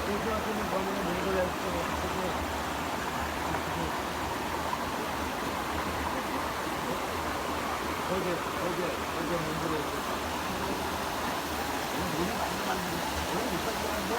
고등학교는 거기는 몽골에 거기 몽골에 있어. 우리 많이 만드는, 우리 못 살게 하는데,